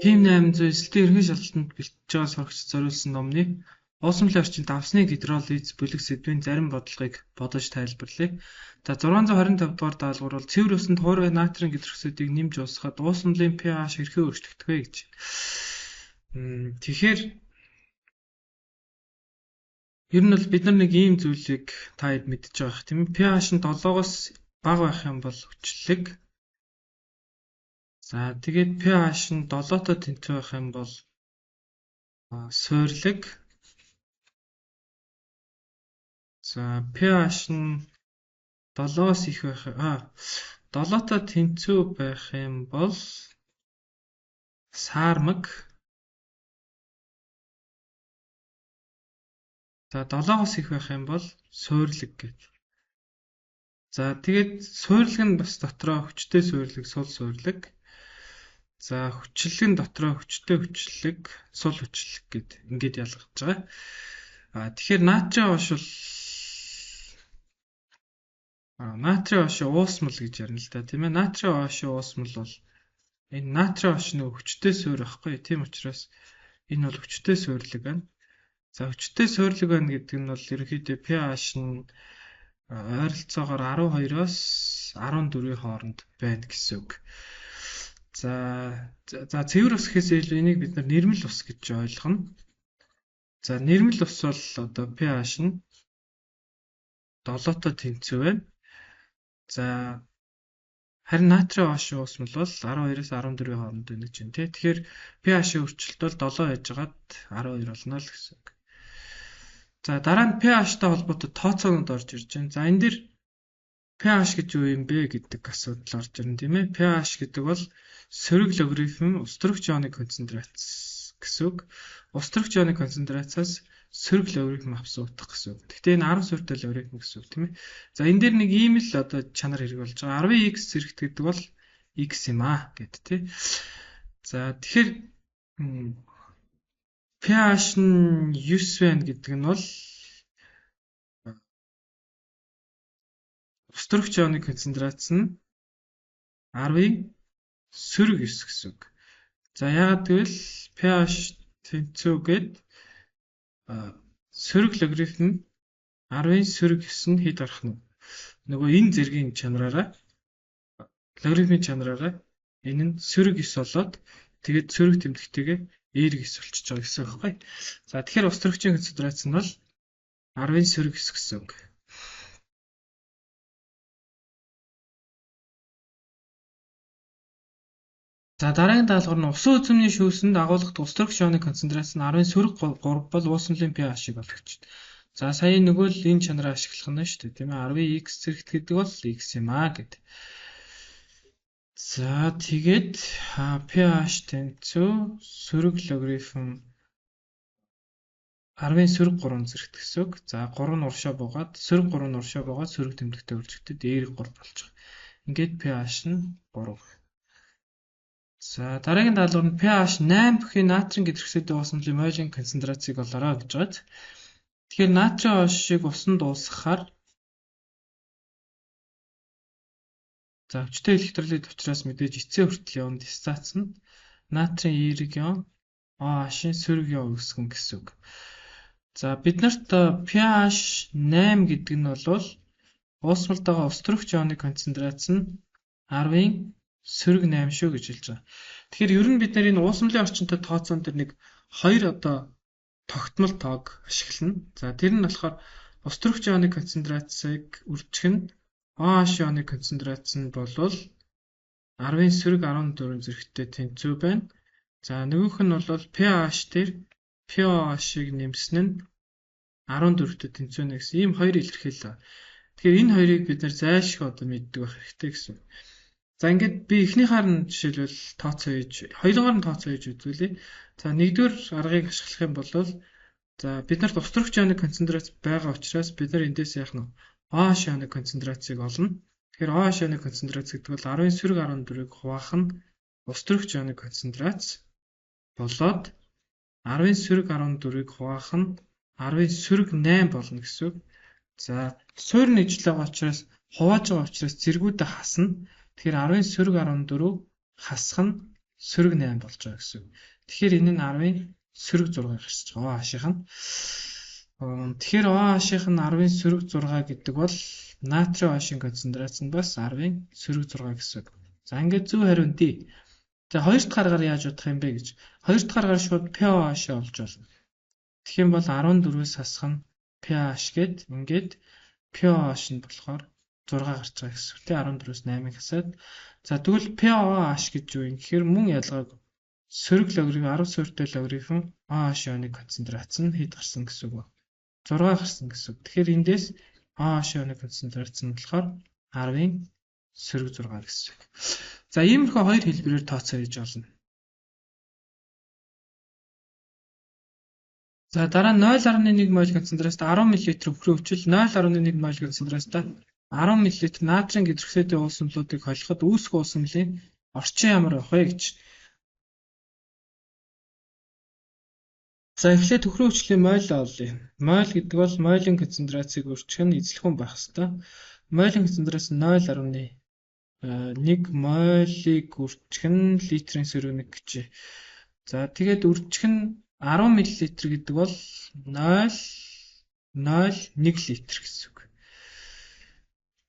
Тим 800 эсэлтийн ерөнхий шалгалтанд бэлтэж байгаа сурагчид зориулсан номны уусмлын орчинд давсны гидролиз бүлэг сэдвийн зарим бодлогыг бодож тайлбарлая. За 625 дугаар даалгавар бол цэвэр усанд хуурай натрийн гидроксидыг нэмж уусгахад уусмлын pH хэрхэн өөрчлөгдөх вэ гэж. Тэгэхээр ер нь бол бид нар нэг ийм зүйлийг та хэд мэдж байгаа тийм ээ. pH нь 7-оос бага байх юм бол хүчлэг. За тэгээд pH нь 7-той тэнцвэр байх юм бол суйрлаг. За pH нь 7-оос их байх 7-той тэнцвэр байх юм бол саармаг. За 7-оос их байх юм бол суйрлаг гэж. За тэгээд суйрлаг нь бас дотроо хүчтэй суйрлаг, сул суйрлаг. За хүчлэг нь дотроо хүчтэй хүчлэг, сул хүчлэг гэд ингээд ялгаж байгаа. Тэгэхээр натрийн ош бол натрийн ошийн уусмал гэж ярина л да, тийм ээ. Натрийн ошийн уусмал бол энэ натрийн ош нэг хүчтэй суйр байхгүй. Тийм учраас энэ бол хүчтэй суйрлаг байна. За хүчтэй суйрлаг байна гэдэг нь бол ерөнхийдөө pH нь ойролцоогоор 12-оос 14-ийн хооронд байна гэсэн үг. За цэвэр ус гэхээс илүү энийг бид нар нэрмэл ус гэж ойлгоно. За нэрмэл ус бол одоо pH нь 7-той тэнцвэр байна. За харин натрийн ошийн уусмал бол 12-оос 14-ийн хооронд байна гэж байна. Тэгэхээр pH-ийн өөрчлөлт бол 7 яжгаад 12 болно л гэсэн үг. За дараа нь pH-тай холбоотой тооцоонууд орж ирж байна. За энэ дэр pH гэж юу юм бэ гэдэг асуудал орж ирнэ, тийм ээ. pH гэдэг бол сөрөг логарифм устөрөгч ионы концентрац гэсэн үг. Устөрөгч ионы концентрацаас сөрөг логарифм авсуудах гэсэн үг. Гэхдээ энэ 10 суурьтай логарифм гэсэн үг, тийм ээ. За энэ дэр нэг ийм л одоо чанар хэрэг болж байгаа. 10x зэрэгт гэдэг бол x юм гэд, тий. За тэгэхээр pH нь 9 байна гэдэг нь бол устөрөгч ионы концентрац нь 10-ийн сөрөг 9 гэсэн үг. За яагаад гэвэл pH тэнцвүүгээд сөрөг логарифм 10-ийн сөрөг 9 нь хэд гарах нь нөгөө энэ зэргийн чанараараа логарифмын чанараараа энэ нь сөрөг 9 болоод тэгээд сөрөг тэмдэгтэйгээ эрг 9 болчихж байгаа гэсэн үг байхгүй. За тэгэхээр устөрөгчийн концентрац нь бол 10-ийн сөрөг 9 гэсэн үг. За дараагийн даалгавар нь усан үзмний шүүсэнд агуулгад устөрөгч ионы концентрац нь 10-ийн сөрөг 3 бол уусмлын pH-ийг олгогч. За сая нөгөө л энэ чанараа ашиглах нь шүү дээ, тийм ээ. 10x зэрэгт гэдэг бол x юм гэд. За тэгээд pH тэнцүү сөрөг логарифм 10-ийн сөрөг 3 зэрэгт гэсэн үг. За 3 нь уршаа буугаад сөрөг 3 нь уршаа буугаад сөрөг тэмдэгтээ өржигдөд эрг 3 болж байгаа. Ингээд pH нь 3. За дараагийн даалгавар нь pH 8 бүхий натрийн гидроксидын уусмлын молекулын концентрацийг олоорой гэж байна. Тэгэхээр натрийн ошийг усанд уусгахаар за хүчтэй электролит учраас мэдээж эцсийн хүртэл явна дистац нь натрийн эерэг ион OH-ийн сөрөг ион үүсгэн гэсэн үг. За биднэрт pH 8 гэдэг нь бол уусмалд байгаа устөрөгч ионы концентрац нь 10-ийн сөрөг 8 шүү гэж хэлж байгаа. Тэгэхээр ер нь бид нар энэ уусмлын орчинтой тооцоон дээр нэг хоёр одоо тогтмол тоог ашиглана. За тэр нь болохоор устөрөгч ионы концентрацийг үржих нь OH ионы концентрац нь болвол 10-ийн сөрөг 14 зэрэгтэй тэнцвэр байна. За нөгөөх нь бол pH дээр pOH-ыг нэмсэн нь 14-тэй тэнцвэр нэ гэсэн ийм хоёр илэрхийлэл. Тэгэхээр энэ хоёрыг бид нар зайлшгүй одоо мэддэг байх хэрэгтэй гэсэн. За ингээд би эхнийхаар нь жишээлбэл тооцоо хийж, хоёроор нь тооцоо хийж үзүүлье. За нэгдүгээр аргыг ашиглах юм бол за биднэрт устөрөгч ионы концентрац байгаа учраас бид нар эндээс яах нь OH ионы концентрацийг олно. Тэгэхээр OH ионы концентрац гэдэг бол 10-ийн сөрөг 14-ийг хуваах нь устөрөгч ионы концентрац болоод 10-ийн сөрөг 14-ийг хуваах нь 10-ийн сөрөг 8 болно гэсэн үг. За суурь нийжлэг байгаа учраас хувааж байгаа учраас зэргүүдээ хасна. Тэгэхээр 10-ийн сөрөг 14 хасах нь сөрөг 8 болж байгаа гэсэн. Тэгэхээр энэ нь 10-ын сөрөг 6 гарч байгаа. Хаашийнх нь. Тэгэхээр хаашийнх нь 10-ын сөрөг 6 гэдэг бол натрийн OH-ийн концентрац нь бас 10-ын сөрөг 6 гэсэн. За ингээд зөв хариу D. За хоёр дахь гаргаар яаж бодох юм бэ гэж. Хоёр дахь гаргаар шууд pH олж болно. Тэгэх юм бол 14-өөс хасах нь pH гээд ингээд pH нь болохоор 6 гарч байгаа гэсэн. Тэ 14-өөс 8-ыг хасаад. За тэгвэл pH гэж юу юм гэхээр мөн ялгааг сөрөг логарифм 10 суурьтай логарифм OH-ийн концентрац нь хэд гарсан гэсэн үг. 6 гарсан гэсэн. Тэгэхээр эндээс OH-ийн концентрац нь болохоор 10-ын сөрөг 6 гэсэн. За иймэрхүү хоёр хэлбэрээр тооцоо хийж болно. За дараа нь 0.1 мол концентрацтай 10 мл өхрөө өвчл 0.1 мол концентрацтай 10 мл натрийн гидроксидын уулсамлуудыг холиход үүсэх уулсамлын орчин ямар байх вэ гэж. За эхлээд өхрөө өвчлийн моль олъё. Моль гэдэг бол молийн концентрацийг өрчих нь эзлэхэн байх ёстой. Молийн концентрац нь 0.1 молийг өрчих нь литрийн сөрөг 1 гэж. За тэгээд өрчих нь 10 мл гэдэг бол 0.01 литр гэсэн үг.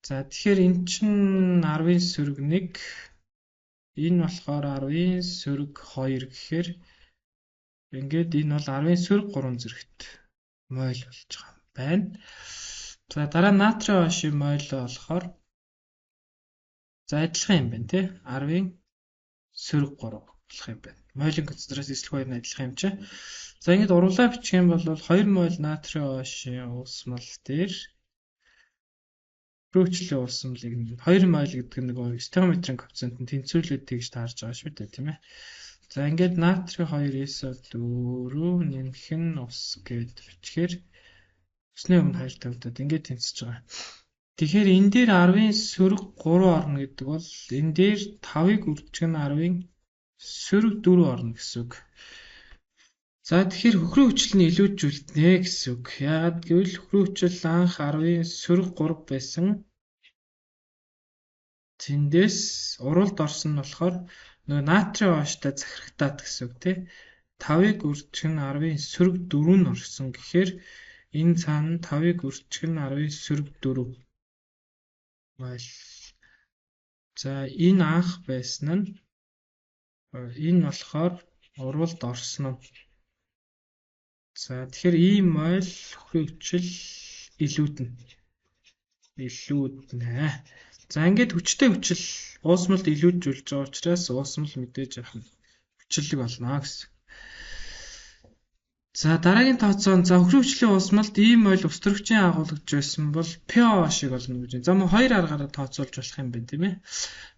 За тэгэхээр эн чинь 10-ын сөрөг 1 энэ болохоор 10-ын сөрөг 2 гэхээр ингээд энэ бол 10-ын сөрөг 3 зэрэгт моль болж байгаа юм байна. За дараа натрийн OH-ийн моль болохоор за адилхан юм байна тий 10-ын сөрөг 3 болох юм байна. Молийн концентрац эзлэх хоёр нь адилхан юм чи. За ингэж уруулаа бичих юм бол 2 моль натрийн OH-ийн уусмал дээр өхрөөчлийн уусмалыг 2 моль гэдэг нь нөгөө стеохиометрийн коэффициент нь тэнцвэрлээд тэгж таарж байгаа шүү дээ тийм ээ. За ингээд натрийн 2-4 нэмэх нь ус гэд бичгээр усны өмнө 2 тавьдаад ингээд тэнцэж байгаа. Тэгэхээр энэ дээр 10-ын сөрөг 3 орно гэдэг бол энэ дээр 5-ыг үржих нь 10-ын сөрөг 4 орно гэсэн үг. За тэгэхээр өхрөө хүчил нь илүүжүүлнэ гэсэн үг. Яагаад гэвэл өхрөө хүчил анх 10-ын сөрөг 3 байсан. Тэндээс уралд орсон нь болохоор нөгөө натрийн OH-тай захирагтаад гэсэн үг тий. 5-ыг үржих нь 10-ын сөрөг 4 нь орсон гэхээр энэ цаана 5-ыг үржих нь 10-ын сөрөг 4. За энэ анх байсан нь энэ болохоор уралд орсон нь. За тэгэхээр ийм моль өхрөө хүчил илүүднэ. За ингээд хүчтэй хүчил уусмалд илүүжүүлж байгаа учраас уусмал мэдээж яах хүчлэг болно гэсэн. За дараагийн тооцоо за өхрөө хүчлийн уусмалд ийм моль устөрөгчийн агуулгаж байсан бол pH шиг болно гэж. За мөн хоёр аргаараа тооцоолж болох юм байна тийм ээ.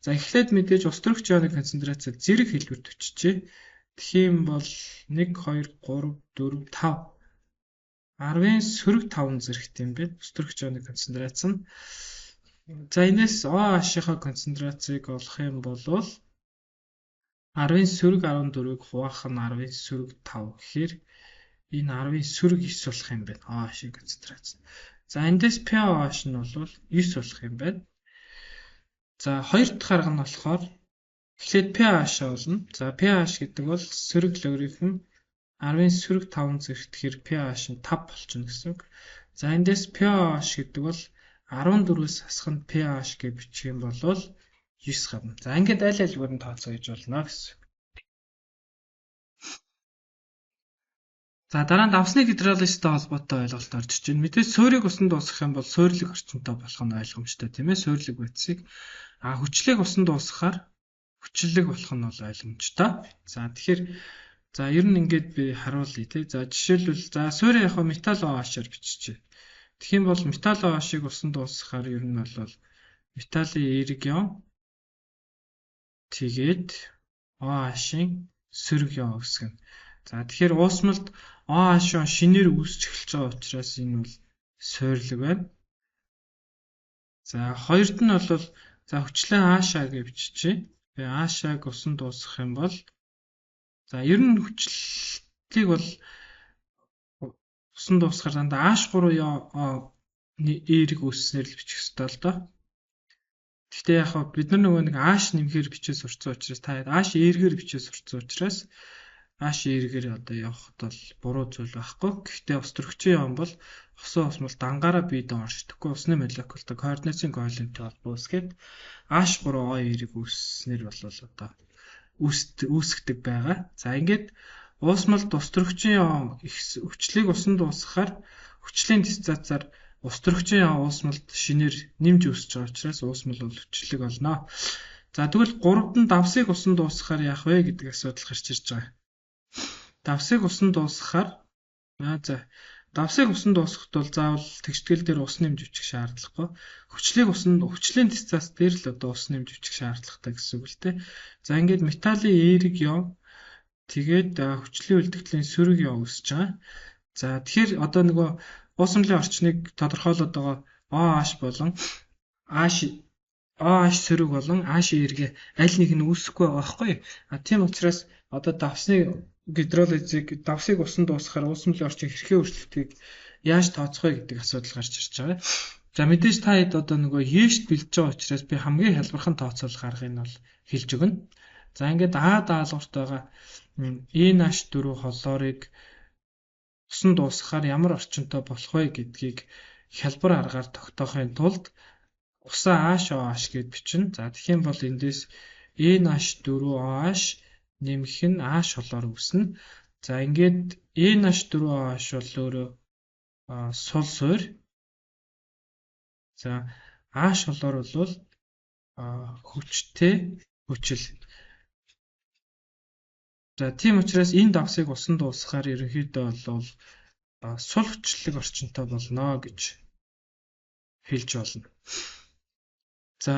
За эхлээд мэдээж устөрөгч ионы концентрацаа зэрэг хэлбэрт өччихье. Тэгэх юм бол 1 2 3 4 5 10-ын сөрөг 5 зэрэгт юм байна. Устөрөгч ионы концентрац нь. За энэс OH-ийн концентрацийг олох юм бол 10-ын сөрөг 14-ийг хуваах нь 10-ын сөрөг 5 гэхээр энэ 10-ын сөрөг 9 болох юм байна. OH-ийн концентрац. За эндээс pH нь бол 9 болох юм байна. За хоёр дахь арга нь болохоор эхлээд pH олно. За pH гэдэг бол сөрөг логарифм 10-ын сөрөг 5 зэрэгт тэгэхээр pH нь 5 болчихно гэсэн үг. За эндээс pH гэдэг бол 14-өөс хасах нь pH гэж бичих юм бол 9 гарна. За ингээд аль алигээр нь тооцоо хийж болно гэсэн. За дараа нь давсны гидролизтэй холбоотой ойлголт орж иж байна. Мэдээж суурийг усанд дуусгах юм бол суйрлаг орчинтой болох нь ойлгомжтой тийм ээ. Суйрлаг байцыг хүчлийг усанд дуусгахаар хүчлэг болох нь бол ойлгомжтой. За тэгэхээр за ер нь ингээд би харуулъя тий. За жишээлбэл за суурь яг металл OH-аар биччихье. Тэгэх юм бол металл OH-ыг усанд дуусгахаар ер нь бол металлын эерэг ион тэгээд OH-ийн сөрөг ион үсгэн. За тэгэхээр уусмалд OH шинээр үүсч эхэлж байгаа учраас энэ бол суйрлаг байна. За хоёрд нь бол за хүчлэн H-аа гэж биччихье. Тэгээ H-аг усанд дуусгах юм бол за ер нь хүчлийг бол усанд дуусгахаар дандаа H3 эерэг үүснээр л бичих ёстой л доо. Гэхдээ яг хаа бид нар нөгөө нэг ааш нэмгээр бичээ сурцсан учраас та ааш эргээр бичээ сурцсан учраас ааш эргээр одоо явахд бол буруу зүйл байхгүй. Гэхдээ острогчийн яам бол усан осмол дангаараа биедээ оршдоггүй усны молекултай координацийн коэффициенттэй холбоо үсгээд ааш буруу о эрийг үүснэр бол одоо үүсгдэг байгаа. За ингээд уусмалд острогчийн яам хүчлийг усан дуусгахаар хүчлийн диссоциацаар острогчийн яам уусмалд шинээр нэмж үүсэж байгаа учраас уусмал бол хүчлэг болно. За тэгвэл 3-д давсыг усан дуусгахаар яах вэ гэдэг асуудал гарч ирж байгаа. Давсыг усан дуусгахаар давсыг усан дуусгахад бол заавал тэгштгэл дээр ус нэмж өччих шаардлагагүй. Хүчлийн диссоциац дээр л одоо ус нэмж өччих шаардлагатай гэсэн үг л дээ. За ингээд металлын эерэг ион тэгээд хүчлийн үлдэгдлийн сөрөг ион үүсэж байгаа. За тэгэхээр одоо нөгөө уусмлын орчныг тодорхойлоод байгаа OH болон OH сөрөг болон H эргээ аль нэг нь үүсэхгүй байгаа байхгүй. Тийм учраас одоо давсны гидролизыг давсыг усан дуусгахаар уусмлын орчин хэрхэн өөрчлөлтийг яаж тооцох вэ гэдэг асуудал гарч ирж байгаа. За мэдээж та хэд одоо нөгөө Е-шт бэлдэж байгаа учраас би хамгийн хялбархан тооцоолох аргыг нь бол хэлж өгнө. За ингээд А даалгаварт байгаа NH4 холоорыг усан дуусгахаар ямар орчинтой болох вэ гэдгийг хялбар аргаар тогтоохын тулд усаа HOH гэж бичнэ. За тэгэх юм бол эндээс NH4OH нэмэх нь H холоор үүснэ. За ингээд NH4OH бол өөрөө сул суурь. За H холоор бол хүчтэй хүчил. За тийм учраас энэ давсыг усан дуусгахаар ерөнхийдөө бол сул хүчлэг орчинтой болно гэж хэлж болно. За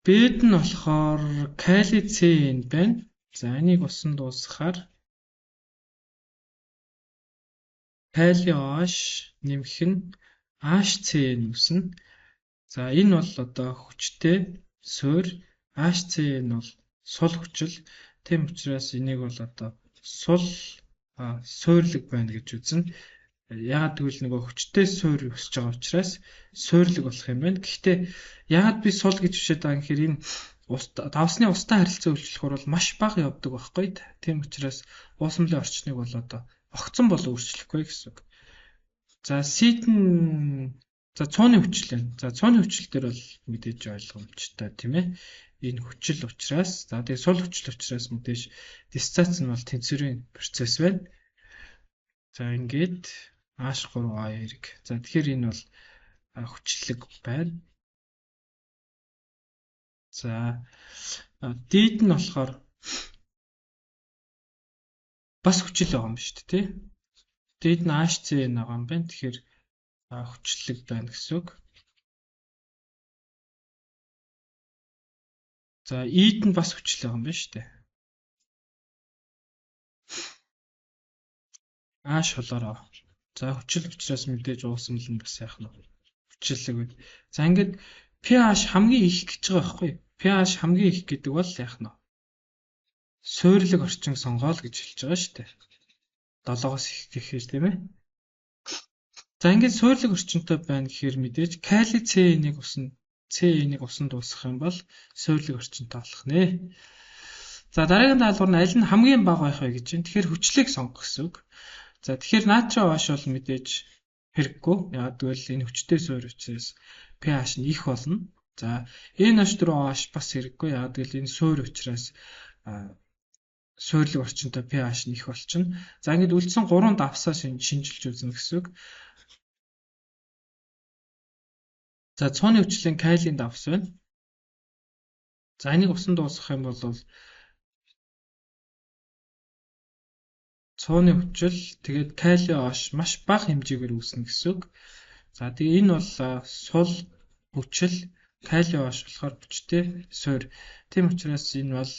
Б-д нь болохоор калий CN байна. За энийг усан дуусгахаар калий OH нэмэх нь HCN үүснэ. За энэ бол одоо хүчтэй суурь, HCN бол сул хүчил. Тийм учраас энийг бол одоо сул суйрлаг байна гэж үзнэ. Яагаад гэвэл нөгөө хүчтэй суурь өсөж байгаа учраас суйрлаг болох юм байна. Гэхдээ яагаад би сул гэж бичээд байгаа юм гэхээр энэ давсны устай харилцаа үйлчлэхээр бол маш бага явдаг байхгүй. Тийм учраас уусмлын орчныг бол одоо огцон бол өөрчлөхгүй гэсэн үг. За цууны хүчлээ. За цууны хүчил дээр бол мэдээж ойлгомжтой тийм ээ. Энэ хүчил учраас тэгээ сул хүчил учраас мэдээж диссоциац нь бол тэнцвэрийн процесс байна. За ингээд H3O эрг. За тэгэхээр энэ бол хүчлэг байна. За D-д нь болохоор бас хүчил байгаа юм шүү дээ, тий? D-д нь HCN байгаа юм байна. Тэгэхээр хүчлэг байна гэсэн үг. За E-д нь бас хүчил байгаа юм байна шүү дээ. H холоороо. За хүчил учраас мэдээж уусмал нь бас яах нь хүчлэг байна. За ингээд pH хамгийн их гэж байгаа байхгүй. pH хамгийн их гэдэг бол яах нь суйрлаг орчин сонгоол гэж хэлж байгаа шүү дээ. 7-оос их гэхээр тийм ээ. За ингээд суйрлаг орчинтой байна гэхээр мэдээж калий CN-ийг усан дуусгах юм бол суйрлаг орчинтой болох нэ. За дараагийн даалгавар нь аль нь хамгийн бага байх вэ гэж байна. Тэгэхээр хүчлийг сонгох гэсэн үг. За тэгэхээр натрийн OH бол мэдээж хэрэггүй. Яагаад гэвэл энэ хүчтэй суурь учраас pH нь их болно. За NH4OH бас хэрэггүй. Яагаад гэвэл энэ суурь учраас суйрлаг орчинтой pH нь их болчихно. За ингээд үлдсэн 3 давсаа шинжилж үзнэ гэсэн үг. За цууны хүчлийн калийн давс байна. За энийг усан дуусгах юм бол цууны хүчил тэгээд калий OH маш бага хэмжээгээр үүснэ гэсэн үг. За тэгээ энэ бол сул хүчил калий OH болохоор хүчтэй суурь. Тийм учраас энэ бол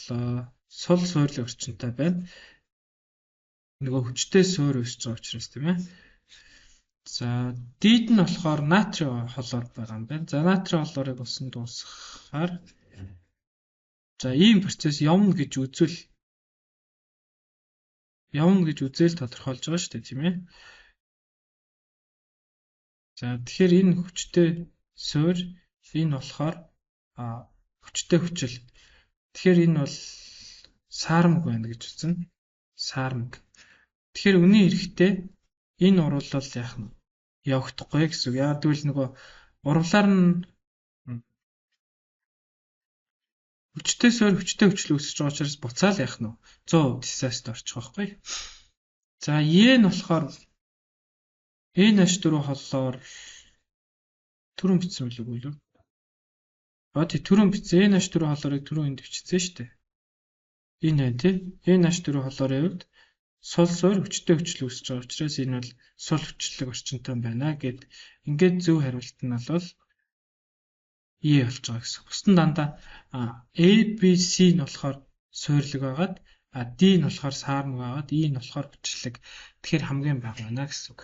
сул суйрлаг орчинтой байна. Нөгөө хүчтэй суурь өсөж байгаа учраас тийм ээ. За D-д нь болохоор натрийн холоор байгаа юм байна. За натрийн холоорыг усан дуусгахаар за ийм процесс явна гэж үзэл тодорхойлж байгаа шүү дээ тийм ээ. За тэгэхээр энэ хүчтэй суурь энэ болохоор хүчтэй хүчил. Тэгэхээр энэ бол саармаг байна гэж үзнэ. Саармаг. Тэгэхээр үнийн эрэхтэй энэ уруулал яах нь явагдахгүй гэсэн үг. Яг тэгвэл нөгөө урвалаар нь хүчтэй суурь хүчтэй хүчил үүсэж байгаа учраас буцаал яах нь 100% disaster орчих واخгүй. За Е нь болохоор N-4 холлоор түрүүн бичсэн билүү үү? Тий түрүүн бичсэн N-4 холлоорыг түрүүн энд бичсэн шүү дээ. Энэ байна тий. N-4 холлоорын хувьд сул суурь хүчтэй хүчил үүсэж байгаа учраас энэ бол сул хүчлэг орчинтой байна гэд ингээд зөв хариулт нь бол E болж байгаа гэсэн. Бусдын дандаа A, B, C нь болохоор суйрлаг байгаад D нь болохоор саармаг байгаад E нь болохоор хүчлэг. Тэгэхээр хамгийн бага байна гэсэн үг.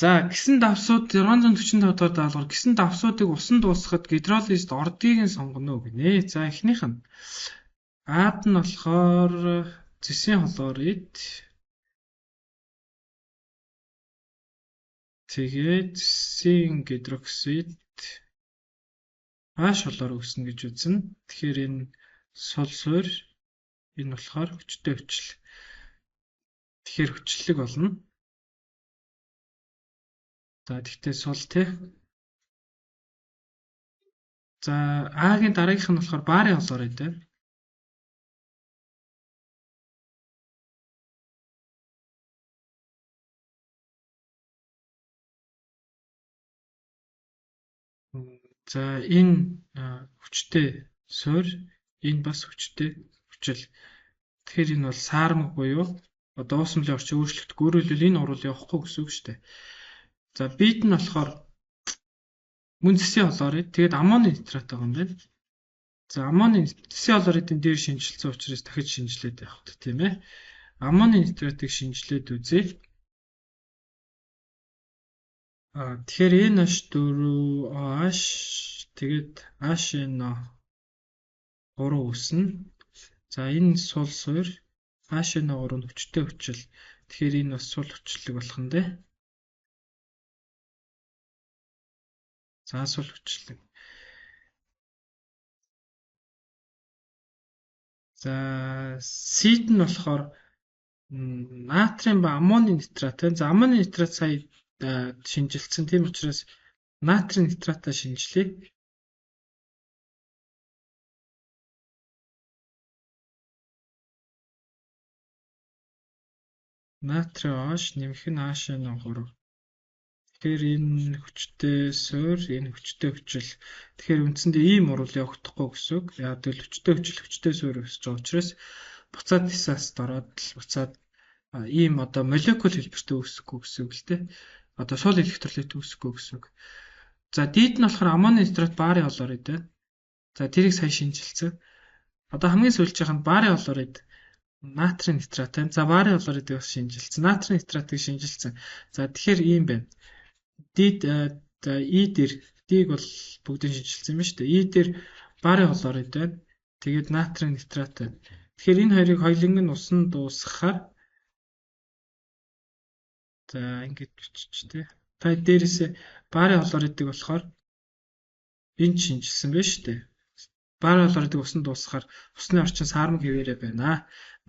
За гисэн давсууд 645 дахь даалгавар гисэн давсуудыг усан дуусгахад гидролист ордгийг нь сонгоно гинэ. За эхнийх нь Ад нь болохоор зэсийн хлорид тэгээд зэсийн гидроксид H хлор үүснэ гэж үзнэ. Тэгэхээр энэ сул суурь энэ болохоор хүчтэй хүчил. Тэгэхээр хүчлэг болно. За тэгтээ сул тий. За А-гийн дараагийнх нь болохоор барын хлорид байна. За энэ хүчтэй суурь, энэ бас хүчтэй хүчил. Тэгэхээр энэ бол саармаг буюу одоо уусмлын орчин өөрчлөгдөхгүй. Өөрөөр хэлбэл энэ урвал явахгүй гэсэн үг шүү дээ. За бит нь болохоор мөн зэсийн хлорид тэгээд аммоны нитрат байгаа юм байна. За аммоны зэсийн хлоридын дээр шинжилсэн учраас дахиж шинжилээд явах хэрэгтэй тийм ээ. Аммоны нитратыг шинжилээд үзье. Тэгэхээр энэ H4OH тэгээд HNO3 үүснэ. За энэ сул суурь HNO3 нь хүчтэй хүчил. Тэгэхээр энэ бас сул хүчлэг болох нь дээ. За сул хүчлэг. За сид нь болохоор натрийн ба аммоны нитрат байна. За аммоны нитрат сая шинжилсэн. Тийм учраас натрийн нитратаа шинжилье. Натрийн OH нэмэх нь HNO3. Тэгэхээр энэ хүчтэй суурь, энэ хүчтэй хүчил. Тэгэхээр үндсэндээ ийм урвал явагдахгүй гэсэн үг. Яг л хүчтэй хүчил, хүчтэй суурь өсөж байгаа учраас буцаад дисаст ороод буцаад ийм одоо молекул хэлбэртэй үүсэхгүй гэсэн үг л дээ. Одоо сул электролит үүсэхгүй гэсэн үг. За дид нь болохоор аммоны нитрат барын хлорид байна. За тэрийг сая шинжилсэн. Одоо хамгийн сүүлчийнх нь барын хлорид натрийн нитрат байна. За барын хлоридыг бас шинжилсэн. Натрийн нитратыг шинжилсэн. За тэгэхээр ийм байна. Дид E дээр Д-г бол бүгдийг шинжилсэн юм шүү дээ. E дээр барын хлорид байна. Тэгээд натрийн нитрат байна. Тэгэхээр энэ хоёрыг хоёуланг нь усан дуусгахаар за ингэж бичиж тээ. Та дээрээсээ барын хлоридыг болохоор энд шинжилсэн байна шүү дээ. Барын хлоридыг усан дуусгахаар усны орчин саармаг хэвээрээ байна.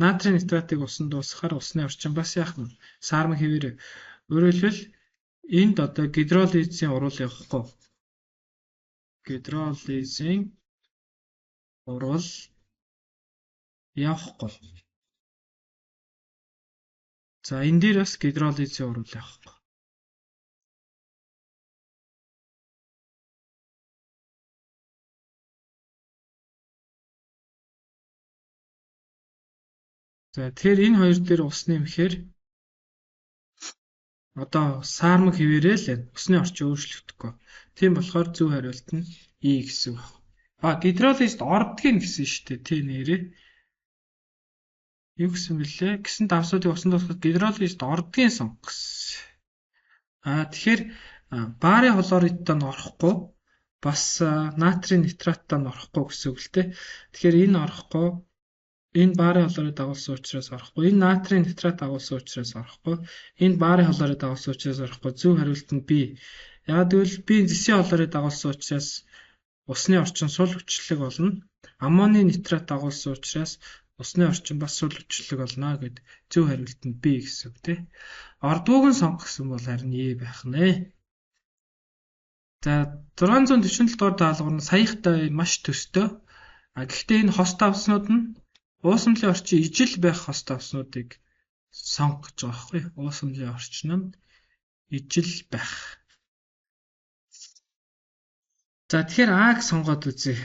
Натрийн нитратыг усан дуусгахаар усны орчин бас яах нь саармаг хэвээрээ. Өөрөөр хэлбэл энд одоо гидролизийн урвал явахгүй. Гидролизийн урвал явахгүй. За энэ дээр бас гидролизийн урвал явахгүй. За тэгэхээр энэ хоёр дээр ус нэмэхээр одоо саармаг хэвээрээ л байна. Усны орчин өөрчлөгдөхгүй. Тийм болохоор зөв хариулт нь E гэсэн үг. Гидролист ордгийг гэсэн шүү дээ. Тэ нэрээ. Юу гэсэн бэлээ? Гисэн давсуудыг усан дуусгахад гидролист ордгийг сонгох гэсэн. Тэгэхээр барын хлоридтаа нь орохгүй. Бас натрийн нитраттаа нь орохгүй гэсэн үг л дээ. Тэгэхээр энэ орохгүй. Энэ барын холоорыг дагуулсан учраас орохгүй. Энэ натрийн нитрат дагуулсан учраас орохгүй. Энэ барын холоорыг дагуулсан учраас орохгүй. Зөв хариулт нь B. Яг тэгвэл B зэсийн холоорыг дагуулсан учраас усны орчин сул хүчлэг болно. Аммоны нитрат дагуулсан учраас усны орчин бас сул хүчлэг болно гэд зөв хариулт нь B гэсэн үг тий. Ордууг нь сонгох гэсэн бол харин E байх нэ. За 647 дугаар даалгавар нь саяхтай маш төстэй. Гэхдээ энэ хост авснууд нь уусамлын орчин ижил байх хост авснуудыг сонгох гэж байгаа байхгүй. Уусамлын орчин нь ижил байх. За тэгэхээр А-г сонгоод үзье.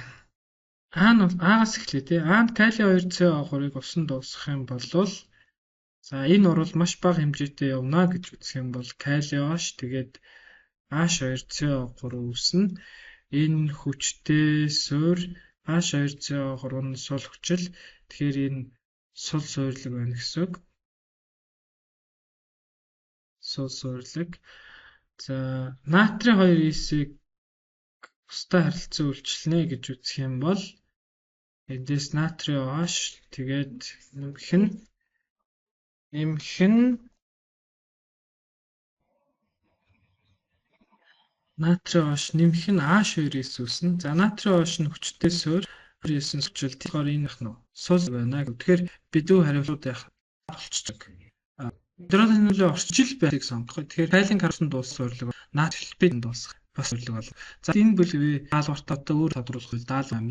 А-гаас эхлэе тий. А-нд калий 2CO3-ыг усан дуусгах юм бол за энэ урвал маш бага хэмжээтэй явна гэж үзэх юм бол калий H тэгээд H2CO3 үүснэ. Энэ хүчтэй суурь H2CO3 нь сул хүчил. Тэгэхээр энэ сул суйрлаг байна гэсэн үг. Сул суйрлаг. За натрийн 2-ийг бусдад харилцан үйлчлэнэ гэж үзэх юм бол эндээс натрийн H тэгээд нэмэх нь натрийн H нэмэх нь H2-ээс үүснэ. За натрийн H нь хүчтэй суурь 2-ээс хүчил. Тэгэхээр энэ их нь сул байна. Тэгэхээр бид зөв хариулт яах болчихдог. Гидролийн орчил байхыг сонгох. Тэгэхээр калийн карбон дуус суйрлаг натрийн дуусах бас суйрлаг бол. За энэ бүлгийн даалгавартаа өөр тодруулах даалгавар